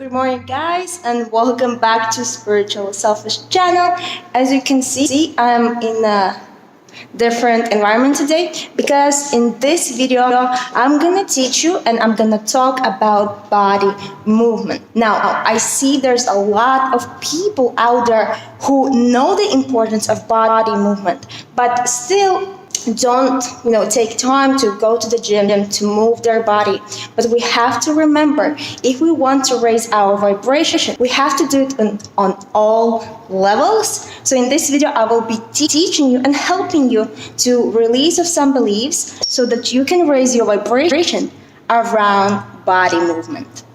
Good morning, guys, and welcome back to Spiritual Selfish channel. As you can see, I'm in a different environment today because in this video, I'm gonna teach you and I'm gonna talk about body movement. Now, I see there's a lot of people out there who know the importance of body movement, but still don't take time to go to the gym to move their body. But we have to remember, if we want to raise our vibration, we have to do it on all levels. So in this video I will be teaching you and helping you to release of some beliefs so that you can raise your vibration around body movement.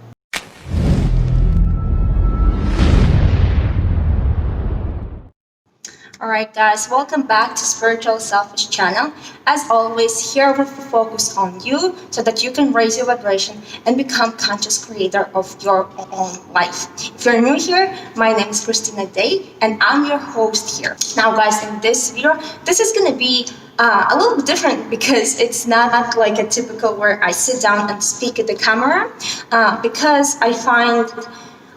Alright guys, welcome back to Spiritual Selfish channel. As always, here we focus on you so that you can raise your vibration and become conscious creator of your own life. If you're new here, my name is Kristina and I'm your host here. Now guys, in this video, this is going to be a little bit different because it's not like a typical where I sit down and speak at the camera because I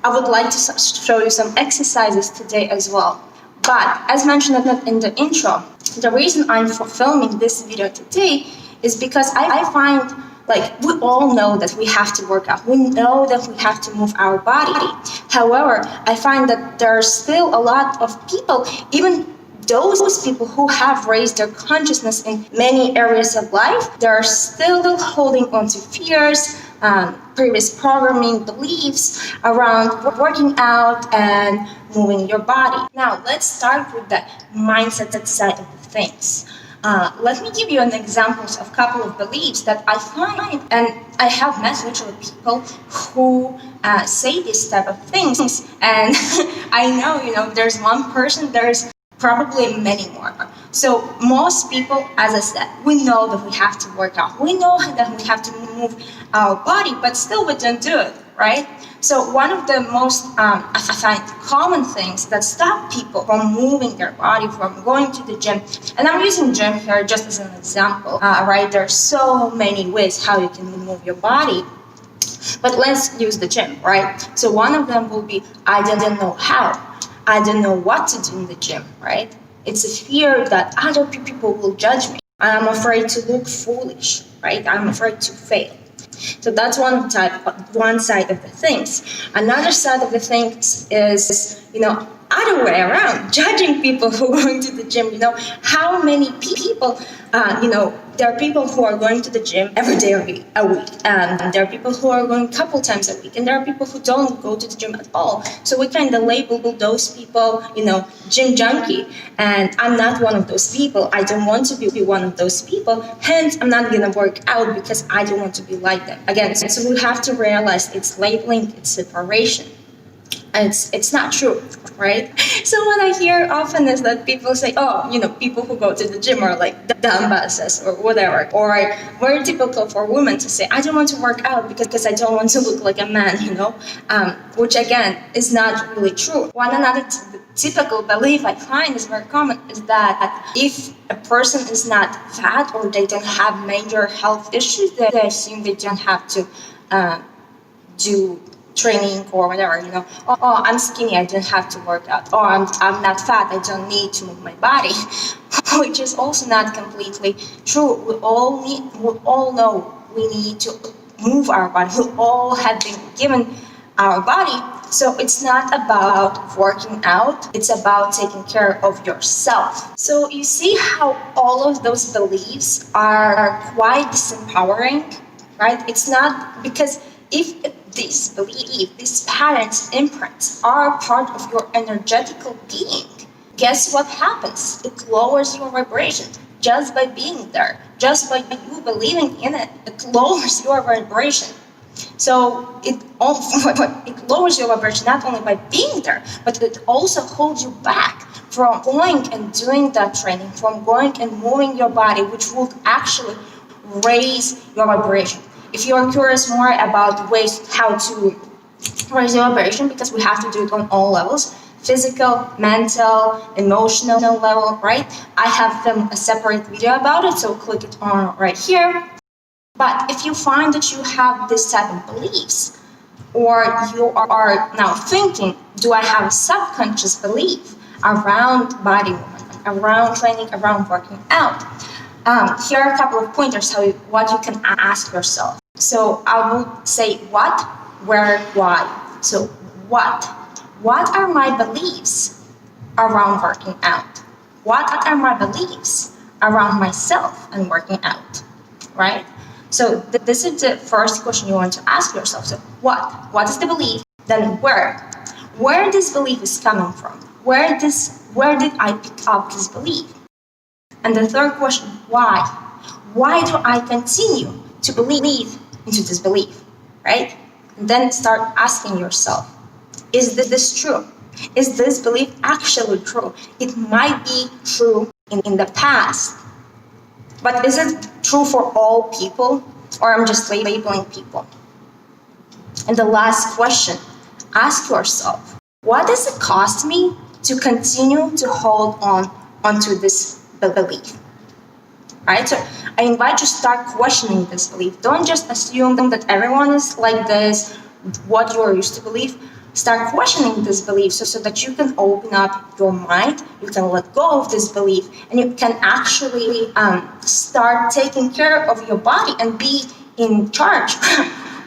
would like to show you some exercises today as well. But as mentioned in the intro, the reason I'm filming this video today is because I find, like, we all know that we have to work out. We know that we have to move our body. However, I find that there are still a lot of people, even those people who have raised their consciousness in many areas of life, they are still holding on to fears, previous programming beliefs around working out and moving your body. Now, let's start with the mindset side of things. Let me give you an examples of a couple of beliefs that I find, and I have met literally people who say these type of things, and I know, there's one person, there's probably many more. So most people, as I said, we know that we have to work out. We know that we have to move our body, but still we don't do it, right? So one of the most, I find, common things that stop people from moving their body, from going to the gym, and I'm using gym here just as an example, right? There's so many ways how you can move your body. But let's use the gym, right? So one of them will be, I didn't know how. I don't know what to do in the gym, right? It's a fear that other people will judge me. I'm afraid to look foolish, right? I'm afraid to fail. So that's one side of the things. Another side of the things is, other way around, judging people who are going to the gym. How many people, there are people who are going to the gym every day a week, and there are people who are going a couple times a week, and there are people who don't go to the gym at all. So we kind of label those people, gym junkie, and I'm not one of those people. I don't want to be one of those people, hence I'm not going to work out because I don't want to be like them. Again, so we have to realize it's labeling, it's separation. It's not true, right? So what I hear often is that people say, people who go to the gym are like dumbasses or whatever. Or very typical for women to say, I don't want to work out because I don't want to look like a man, which again is not really true. Another typical belief I find is very common is that if a person is not fat or they don't have major health issues, they assume they don't have to do training or whatever, I'm skinny, I don't have to work out, or I'm not fat, I don't need to move my body, which is also not completely true. We all know we need to move our body. We all have been given our body. So it's not about working out, it's about taking care of yourself. So you see how all of those beliefs are quite disempowering, right? It's not because if this belief, these patterns, imprints are part of your energetical being, guess what happens? It lowers your vibration just by being there, just by you believing in it. It lowers your vibration. So it lowers your vibration not only by being there, but it also holds you back from going and doing that training, from going and moving your body, which will actually raise your vibration. If you are curious more about ways how to raise your vibration, because we have to do it on all levels, physical, mental, emotional level, right? I have filmed a separate video about it, so click it on right here. But if you find that you have this type of beliefs, Or you are now thinking, do I have a subconscious belief around body movement, around training, around working out? Here are a couple of pointers what you can ask yourself. So I will say what, where, why. So what? What are my beliefs around working out? What are my beliefs around myself and working out? Right? So this is the first question you want to ask yourself. So what? What is the belief? Then where? Where this belief is coming from? Where did I pick up this belief? And the third question, why? Why do I continue to believe into this belief? Right? And then start asking yourself, is this true? Is this belief actually true? It might be true in the past, but is it true for all people, or I'm just labeling people? And the last question, ask yourself, what does it cost me to continue to hold onto this belief? Right? So I invite you to start questioning this belief. Don't just assume that everyone is like this, what you are used to believe. Start questioning this belief so that you can open up your mind, you can let go of this belief, and you can actually start taking care of your body and be in charge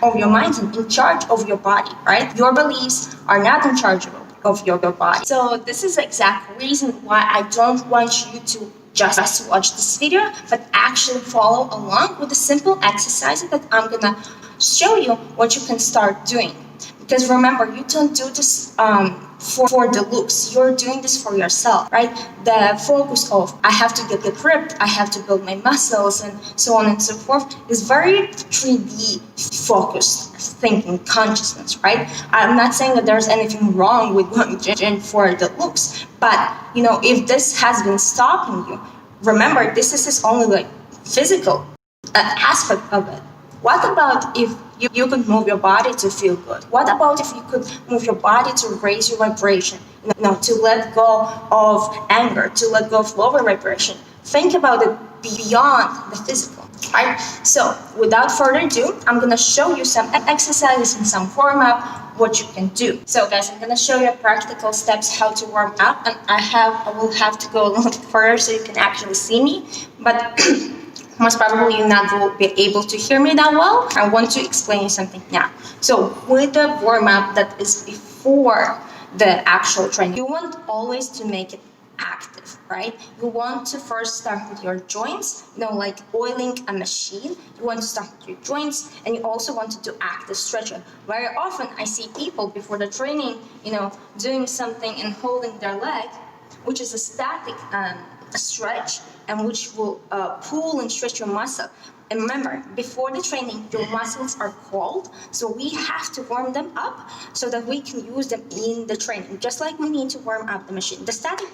of your mind and in charge of your body, right? Your beliefs are not in charge of your body. So this is the exact reason why I don't want you to just watch this video, but actually follow along with the simple exercises that I'm gonna show you what you can start doing. Because remember, you don't do this for the looks. You're doing this for yourself, right? The focus of I have to get ripped, I have to build my muscles, and so on and so forth is very 3D focused thinking, consciousness, right? I'm not saying that there's anything wrong with going to gym for the looks, but if this has been stopping you, remember this is only like physical aspect of it. What about if you could move your body to feel good? What about if you could move your body to raise your vibration? To let go of anger, to let go of lower vibration. Think about it beyond the physical, right? So without further ado, I'm gonna show you some exercises and some warm-up, what you can do. So guys, I'm gonna show you practical steps how to warm up, and I will have to go a little bit further so you can actually see me, but most probably you're not will be able to hear me that well. I want to explain you something now. So with the warm-up that is before the actual training, you want always to make it active, right? You want to first start with your joints, like oiling a machine. You want to start with your joints, and you also want to do active stretching. Very often I see people before the training, doing something and holding their leg, which is a static stretch, and which will pull and stretch your muscle. And remember, before the training, your muscles are cold, so we have to warm them up so that we can use them in the training. Just like we need to warm up the machine. The static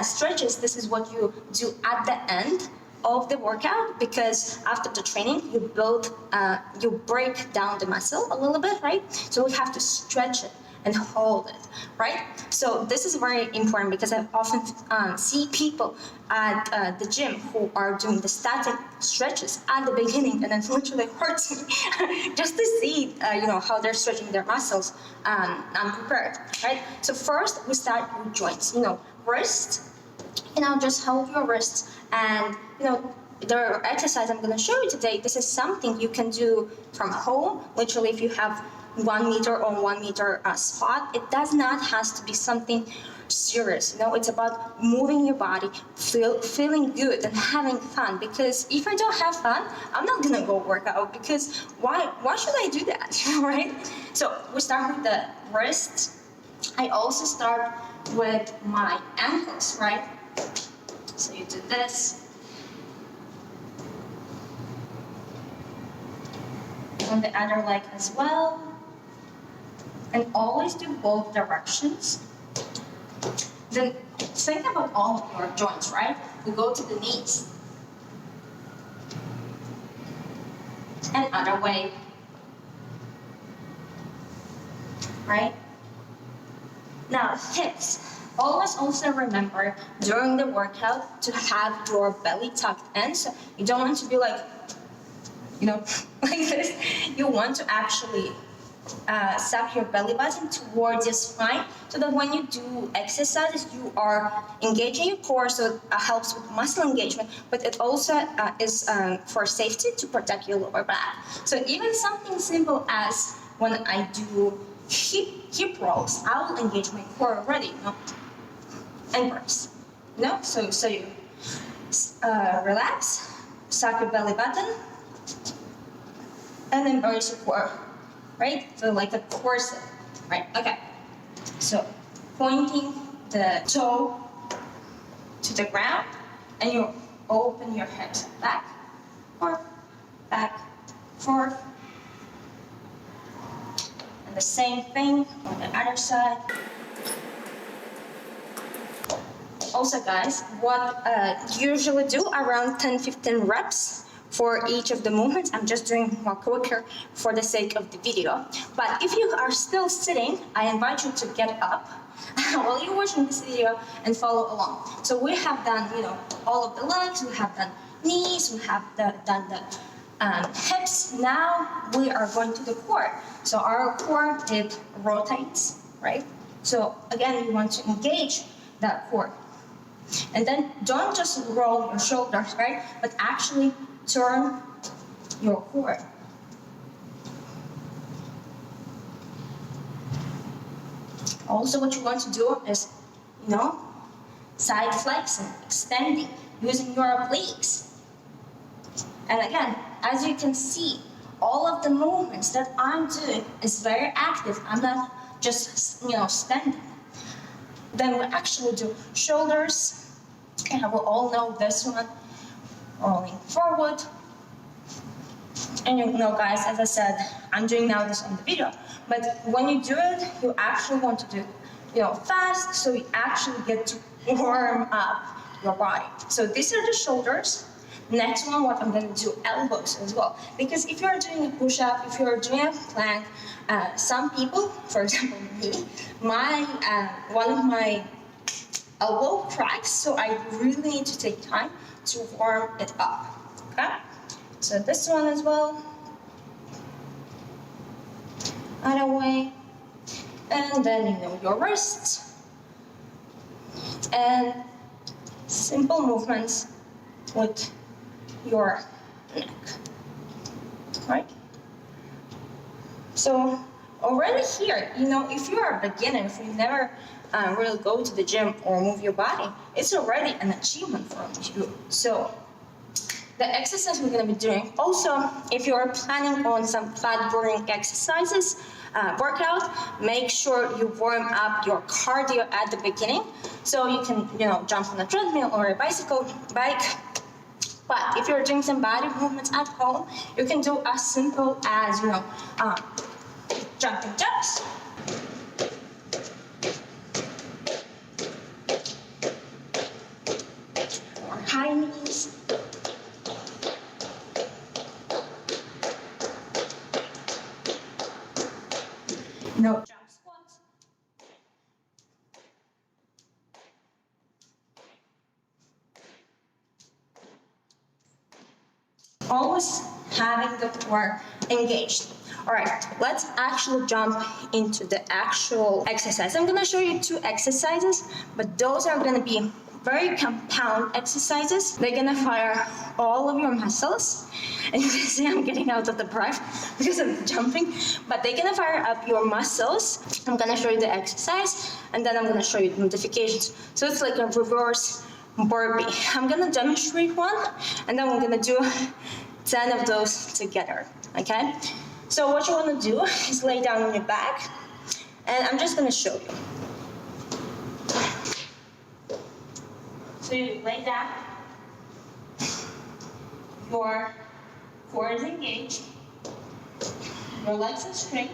stretches, this is what you do at the end of the workout, because after the training you break down the muscle a little bit, right? So we have to stretch it and hold it, right? So this is very important because I often see people at the gym who are doing the static stretches at the beginning, and it literally hurts me just to see, how they're stretching their muscles unprepared, right? So first we start with joints, wrist, just hold your wrists, and the exercise I'm going to show you today, this is something you can do from home. Literally, if you have 1 meter on 1 meter spot, it does not has to be something serious. It's about moving your body, feeling good and having fun. Because if I don't have fun, I'm not gonna go work out, because why should I do that? Right? So we start with the wrists. I also start with my ankles, right? So you do this. On the other leg as well. And always do both directions. Then think about all of your joints, right? We go to the knees. And other way. Right? Now, hips. Always also remember during the workout to have your belly tucked in. So you don't want to be like, like this. You want to actually suck your belly button towards your spine, so that when you do exercises, you are engaging your core, so it helps with muscle engagement, but it also is for safety, to protect your lower back. So even something simple as when I do hip rolls, I will engage my core already, and burst. So you relax, suck your belly button, and then brace your core, right? So like a corset, right? Okay. So pointing the toe to the ground, and you open your hips back, forth, and the same thing on the other side. Also, guys, what usually do around 10-15 reps for each of the movements. I'm just doing more quicker for the sake of the video. But if you are still sitting, I invite you to get up while you're watching this video and follow along. So we have done, all of the legs, we have done knees, we have done the hips. Now we are going to the core. So our core, it rotates, right? So again, you want to engage that core. And then don't just roll your shoulders, right? But actually turn your core. Also, what you want to do is, side flexing, extending, using your obliques. And again, as you can see, all of the movements that I'm doing is very active. I'm not just, standing. Then we actually do shoulders. And we all know this one, rolling forward. And guys, as I said, I'm doing now this on the video. But when you do it, you actually want to do it, fast, so you actually get to warm up your body. So these are the shoulders. Next one, what I'm going to do, elbows as well. Because if you're doing a push-up, if you're doing a plank, some people, for example me, one of my elbow cracks, so I really need to take time to warm it up. Okay? So this one as well. Other way. And then your wrists. And simple movements with your neck. Right? So already here, if you are a beginner, if you never really go to the gym or move your body, it's already an achievement for you. So the exercise we're going to be doing, also if you're planning on some fat burning exercises, workout, make sure you warm up your cardio at the beginning, so you can jump on a treadmill or a bike. But if you're doing some body movements at home, you can do as simple as jumping jacks, or high knees, jump squats. Always having the core engaged. All right, let's actually jump into the actual exercise. I'm gonna show you 2 exercises, but those are gonna be very compound exercises. They're gonna fire all of your muscles. And you can see I'm getting out of the breath because of jumping, but they're gonna fire up your muscles. I'm gonna show you the exercise, and then I'm gonna show you the modifications. So it's like a reverse burpee. I'm gonna demonstrate one, and then we're gonna do 10 of those together, okay? So what you wanna do is lay down on your back, and I'm just gonna show you. So you lay down, your core is engaged, your legs are straight,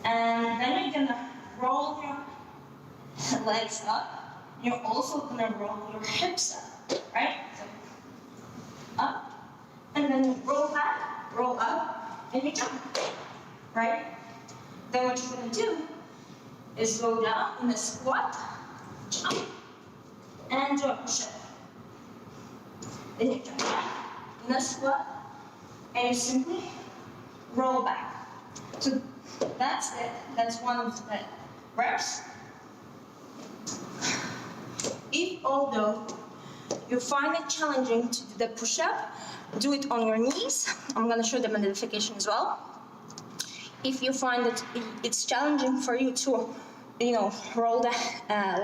and then you're gonna roll your legs up. You're also gonna roll your hips up, right? So up, and then roll back, roll up, and you jump, right? Then what you're gonna do is go down in a squat, jump, and do a push-up. Then you jump back in a squat, and you simply roll back. So That's it. That's one of the reps. If although you find it challenging to do the push-up, do it on your knees. I'm gonna show the modification as well. If you find that it's challenging for you to, roll the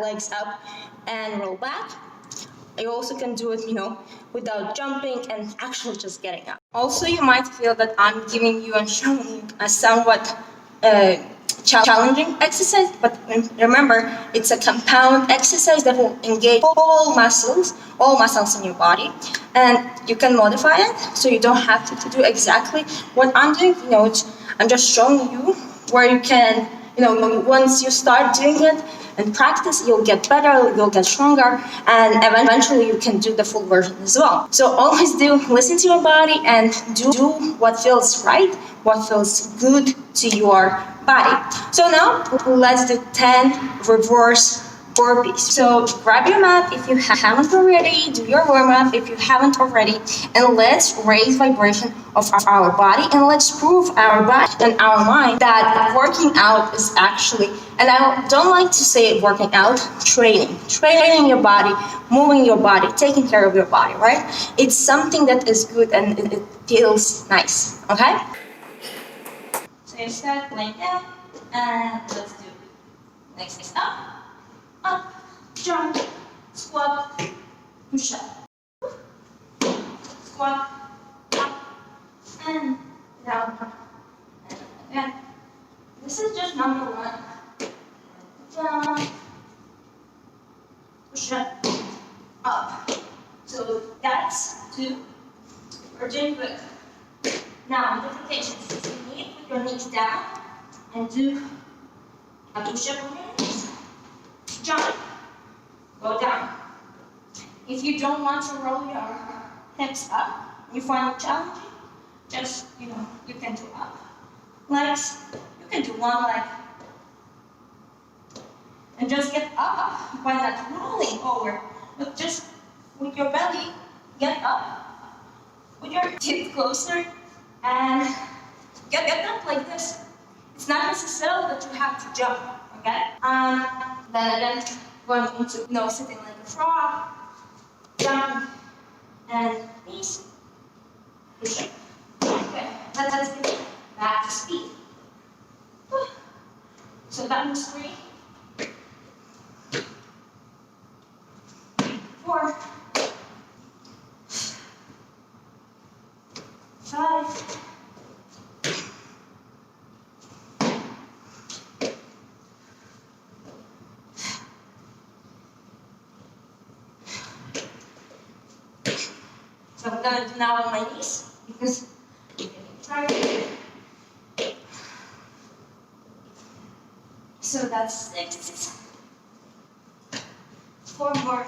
legs up and roll back, you also can do it, without jumping and actually just getting up. Also, you might feel that I'm giving you and showing you a somewhat challenging exercise, but remember, it's a compound exercise that will engage all muscles in your body, and you can modify it, so you don't have to do exactly what I'm doing. I'm just showing you where you can, once you start doing it and practice, you'll get better, you'll get stronger, and eventually you can do the full version as well. So always listen to your body and do what feels right, what feels good to your body. So now let's do 10 reverse burpees. So grab your mat if you haven't already, do your warm-up if you haven't already, and let's raise vibration of our body, and let's prove our body and our mind that working out is actually, and I don't like to say working out, training your body, moving your body, taking care of your body, right? It's something that is good and it feels nice, okay? So you start like that, and let's do next up, jump, squat, push up, squat, up, and down, and again. This is just number 1. Down, push up. So that's 2. We're doing good. Now, modifications. You need to put your knees down and do a push-up on your knees. Jump. Go down. If you don't want to roll your hips up, you find it challenging, just, you can do up. Legs, you can do one leg. And just get up by not rolling over, but just with your belly, get up. Put your feet closer and get up like this. It's not necessarily that you have to jump, okay? Then again, going into sitting like a frog, jump, and knees, push up. Okay, let's get back to speed. So that was 3, 4, 5, 6. So I'm gonna do now on my knees because I'm getting tired. So that's 6. 4 more.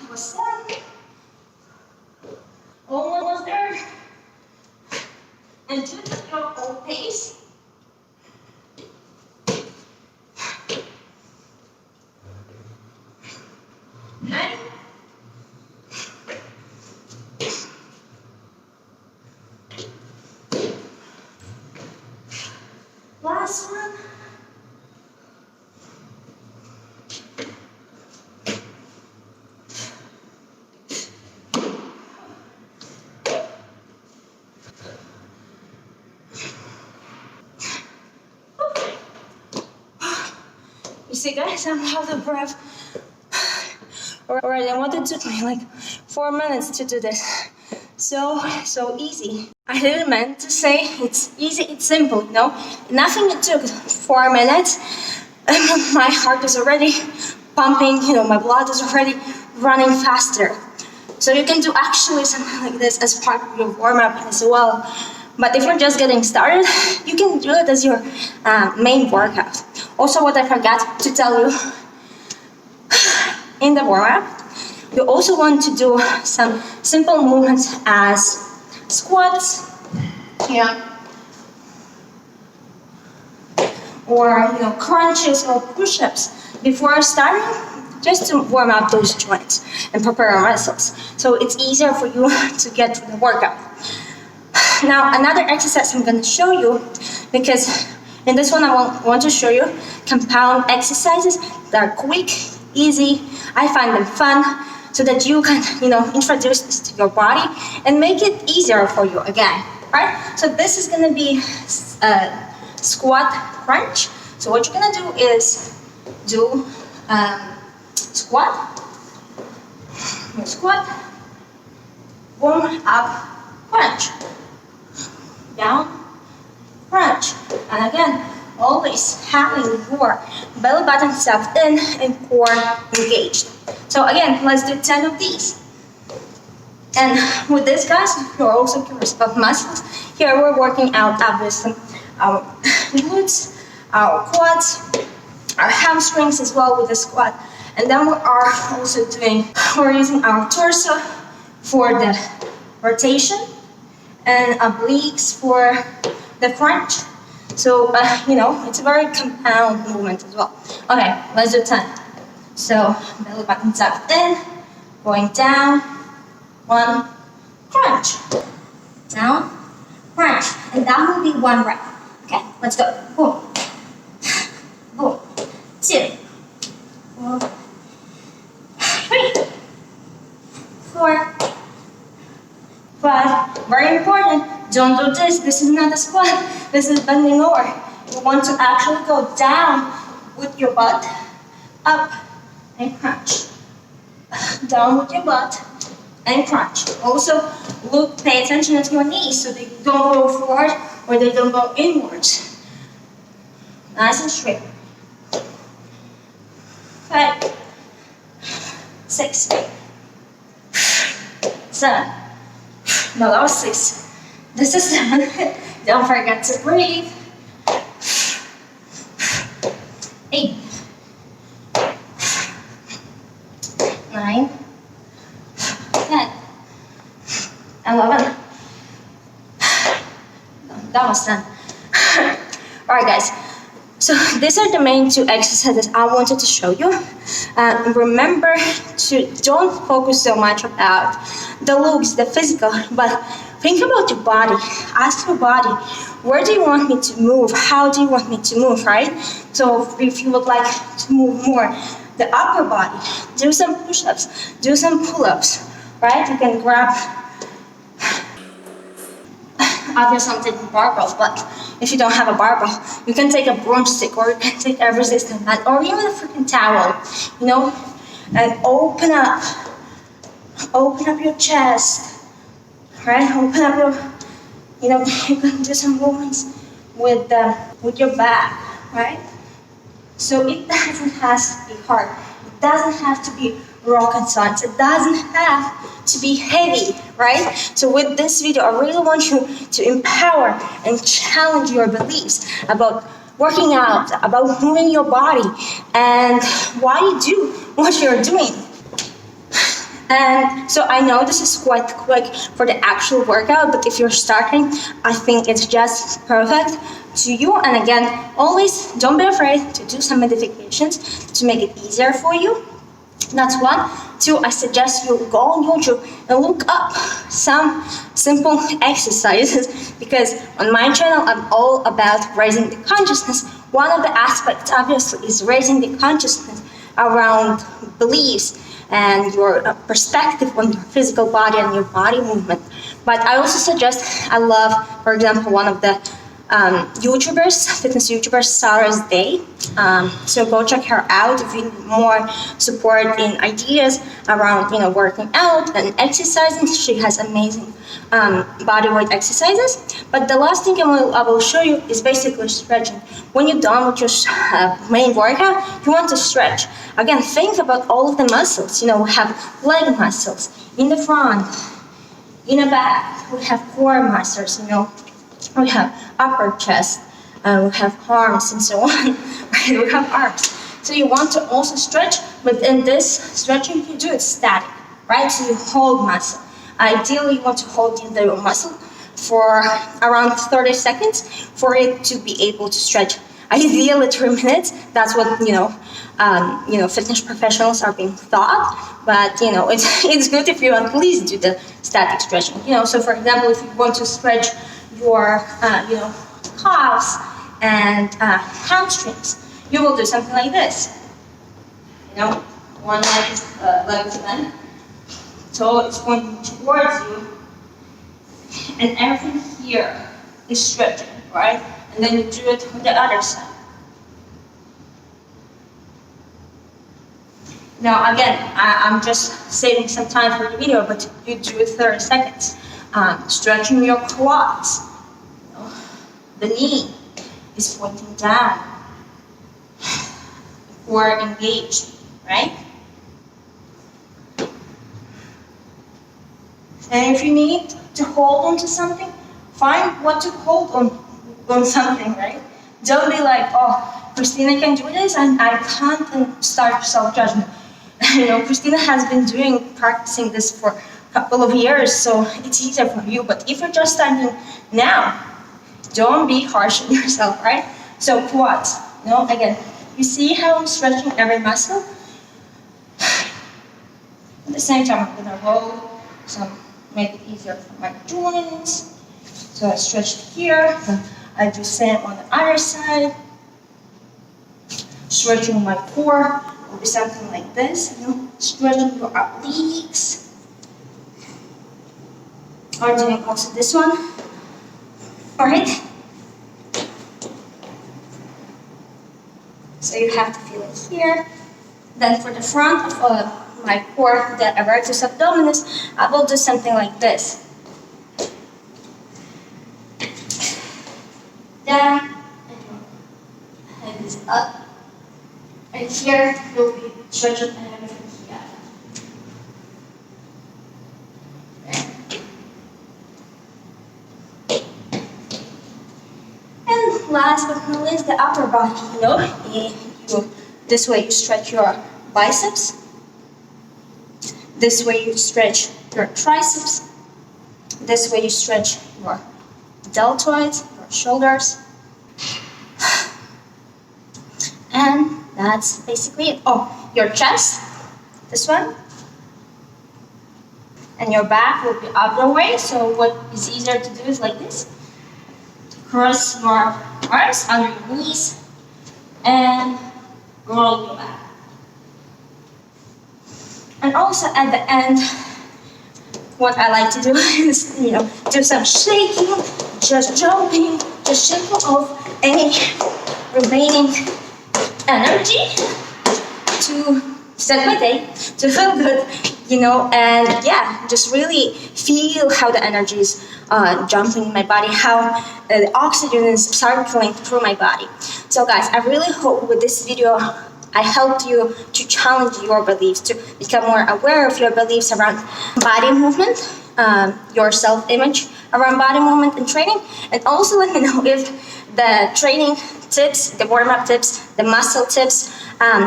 What's that? Almost there. And do it at your own pace. Okay. Last one. You see, guys, I'm out of breath. Alright, I wanted it took me like 4 minutes to do this. So easy. I didn't meant to say it's easy, it's simple, Nothing it took 4 minutes. And my heart is already pumping, my blood is already running faster. So you can do actually something like this as part of your warm-up as well. But if you're just getting started, you can do it as your main workout. Also, what I forgot to tell you, in the warm-up, you also want to do some simple movements as squats, or crunches or push-ups before starting, just to warm up those joints and prepare our muscles. So it's easier for you to get through the workout. Now, another exercise I'm going to show you, because in this one I want to show you compound exercises that are quick, easy. I find them fun, so that you can, introduce this to your body and make it easier for you again, right? So this is going to be a squat crunch. So what you're going to do is do squat, warm up, crunch, down, crunch, and again, always having your belly button sucked in and core engaged. So again, let's do 10 of these. And with this, guys, if you're also curious about muscles, here we're working out obviously our glutes, our quads, our hamstrings as well with the squat. And then we are also we're using our torso for the rotation and obliques for the crunch. So, it's a very compound movement as well. Okay, let's do 10. So, belly button tucked in, going down, 1, crunch, down, crunch, and that will be 1 rep. Okay, let's go. Boom, boom, 2, 4, 3, 4, 5. Very important. Don't do this. This is not a squat. This is bending over. You want to actually go down with your butt, up and crunch. Down with your butt and crunch. Also, pay attention to your knees so they don't go forward or they don't go inwards. Nice and straight. 5, 6, 7. No, that was 6. This is 7. Don't forget to breathe. 8, 9, 10, 11. That was 10. Alright, guys. So these are the main 2 exercises I wanted to show you. Remember to don't focus so much about the looks, the physical, but think about your body. Ask your body, where do you want me to move? How do you want me to move, right? So if you would like to move more the upper body, do some push-ups, do some pull-ups, right? You can grab, obviously I'm taking barbells, but if you don't have a barbell, you can take a broomstick, or you can take a resistance band, or even a freaking towel, and open up your chest, right? Open up your, you can do some movements with your back, right? So it doesn't have to be hard. It doesn't have to be rocket science. It doesn't have to be heavy, right? So with this video, I really want you to empower and challenge your beliefs about working out, about moving your body, and why you do what you're doing. And so I know this is quite quick for the actual workout, but if you're starting, I think it's just perfect to you. And again, always don't be afraid to do some modifications to make it easier for you. That's 1. 2, I suggest you go on YouTube and look up some simple exercises, because on my channel, I'm all about raising the consciousness. One of the aspects, obviously, is raising the consciousness around beliefs and your perspective on your physical body and your body movement. But I also suggest, I love, for example, one of the YouTubers, fitness YouTubers, Sarah's Day. So go check her out if you need more support in ideas around, working out and exercising. She has amazing bodyweight exercises. But the last thing I will show you is basically stretching. When you're done with your main workout, you want to stretch. Again, think about all of the muscles. We have leg muscles in the front, in the back. We have core muscles, we have upper chest, we have arms and so on, right? We have arms. So you want to also stretch, but in this stretching you do it static, right? So you hold muscle. Ideally, you want to hold the muscle for around 30 seconds for it to be able to stretch Ideally 3 minutes. That's what fitness professionals are being taught. But it's good if you at least do the static stretching. So for example, if you want to stretch your calves and hamstrings, you will do something like this. One leg is bent, toe is pointing towards you, and everything here is stretching, right? And then you do it on the other side. Now again, I'm just saving some time for the video, but you do it 30 seconds. Stretching your quads. The knee is pointing down. We're engaged, right? And if you need to hold on to something, find what to hold on something, right? Don't be like, oh, Kristina can do this and I can't, and start self-judgment. Kristina has been practicing this for a couple of years, so it's easier for you. But if you're just starting now, don't be harsh on yourself, right? So quads, again, you see how I'm stretching every muscle? At the same time, I'm gonna roll some, make it easier for my joints. So I stretch here, I do same on the other side. Stretching my core will be something like this, stretching your obliques. Or doing also this one, all right? So you have to feel it here. Then for the front of my core, the erectus abdominis, I will do something like this. Down, and this up. And here, you'll be stretching everything here. And last but not least, the upper body, this way you stretch your biceps. This way you stretch your triceps. This way you stretch your deltoids, your shoulders. And that's basically it. Oh, your chest, this one. And your back will be other way, so what is easier to do is like this. Cross your arms under your knees and roll your back. And also at the end, what I like to do is, do some shaking, just jumping, just shake off any remaining energy to set my day, to feel good, and yeah, just really feel how the energy is jumping in my body, how the oxygen is circling through my body. So guys, I really hope with this video I helped you to challenge your beliefs, to become more aware of your beliefs around body movement, your self-image around body movement and training, and also let me know if the training tips, the warm-up tips, the muscle tips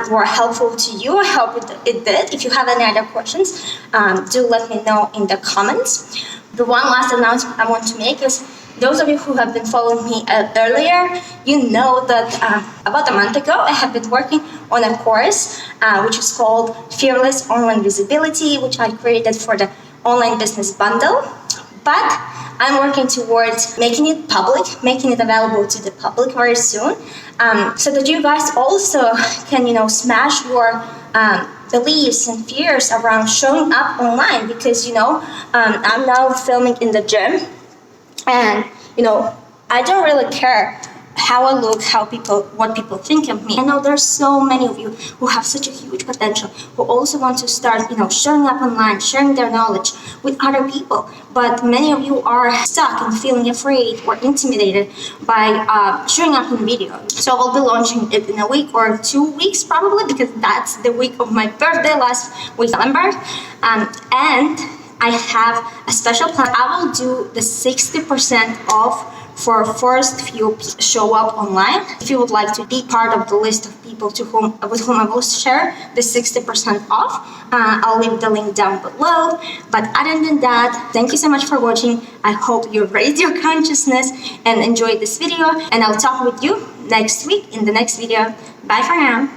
were helpful to you. I hope it did. If you have any other questions, do let me know in the comments. The one last announcement I want to make is, those of you who have been following me earlier, you know that about a month ago, I have been working on a course which is called Fearless Online Visibility, which I created for the online business bundle. But I'm working towards making it public, making it available to the public very soon, so that you guys also can, smash your beliefs and fears around showing up online. Because, I'm now filming in the gym, and, I don't really care how I look, what people think of me. I know there's so many of you who have such a huge potential, who also want to start, showing up online, sharing their knowledge with other people. But many of you are stuck and feeling afraid or intimidated by showing up in video. So I'll be launching it in a week or 2 weeks probably, because that's the week of my birthday, last week of November. And I have a special plan. I will do the 60% off for first few show up online. If you would like to be part of the list of people with whom I will share the 60% off, I'll leave the link down below. But other than that, thank you so much for watching. I hope you raised your consciousness and enjoyed this video, and I'll talk with you next week in the next video. Bye for now.